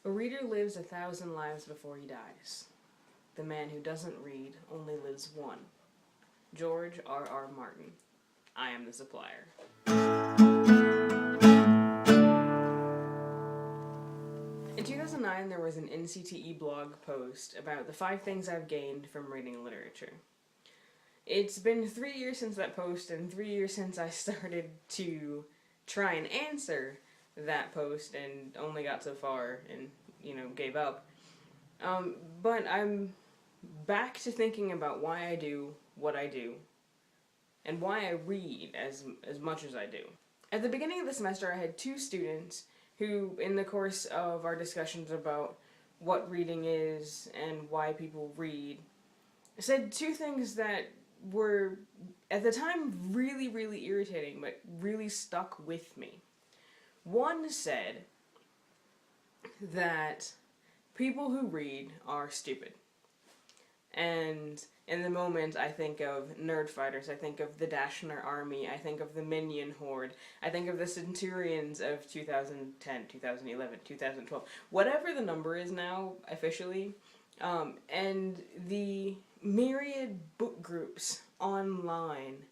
A reader lives 1,000 lives before he dies. The man who doesn't read only lives one. George R.R. Martin. I am the supplier. In 2009, there was an NCTE blog post about the 5 things I've gained from reading literature. It's been 3 years since that post, and 3 years since I started to try and answer that post and only got so far and, gave up. But I'm back to thinking about why I do what I do and why I read as much as I do. At the beginning of the semester, I had 2 students who, in the course of our discussions about what reading is and why people read, said 2 things that were, at the time, really, really irritating, but really stuck with me. One said that people who read are stupid. And in the moment, I think of nerd fighters, I think of the Dashner Army, I think of the Minion Horde, I think of the Centurions of 2010, 2011, 2012, whatever the number is now, officially, and the myriad book groups online.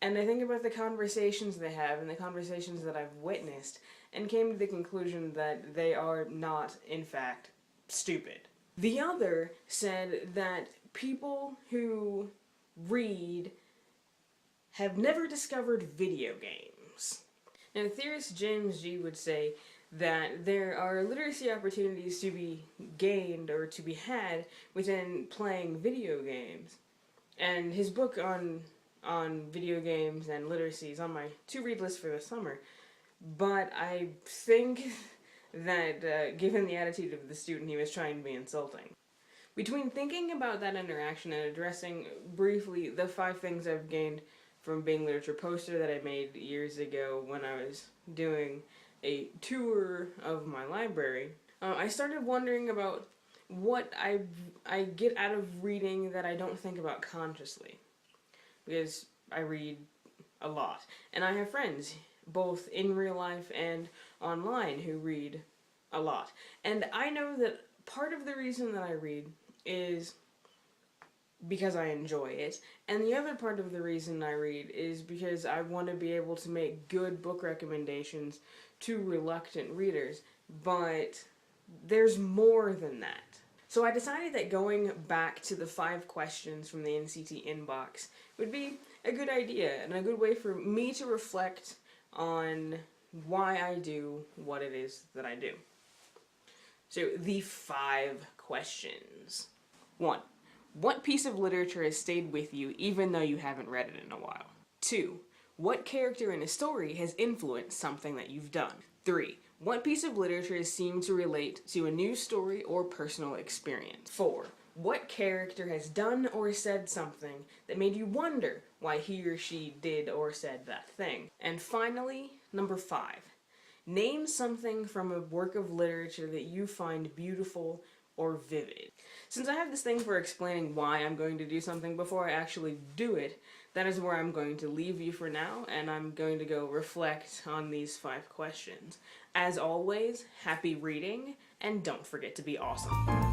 And I think about the conversations they have and the conversations that I've witnessed, and came to the conclusion that they are not, in fact, stupid. The other said that people who read have never discovered video games. Now, theorist James G. would say that there are literacy opportunities to be gained or to be had within playing video games. And his book on video games and literacy is on my to-read list for the summer. But I think that, given the attitude of the student, he was trying to be insulting. Between thinking about that interaction and addressing briefly the 5 things I've gained from being literature poster that I made years ago when I was doing a tour of my library, I started wondering about what I get out of reading that I don't think about consciously. Because I read a lot. And I have friends, both in real life and online, who read a lot. And I know that part of the reason that I read is because I enjoy it, and the other part of the reason I read is because I want to be able to make good book recommendations to reluctant readers, but there's more than that. So I decided that going back to the 5 questions from the NCT inbox would be a good idea, and a good way for me to reflect on why I do what it is that I do. So, the 5 questions. 1. What piece of literature has stayed with you even though you haven't read it in a while? 2. What character in a story has influenced something that you've done? 3. What piece of literature has seemed to relate to a news story or personal experience? 4. What character has done or said something that made you wonder why he or she did or said that thing? And finally, number 5. Name something from a work of literature that you find beautiful or vivid. Since I have this thing for explaining why I'm going to do something before I actually do it, that is where I'm going to leave you for now, and I'm going to go reflect on these 5 questions. As always, happy reading, and don't forget to be awesome.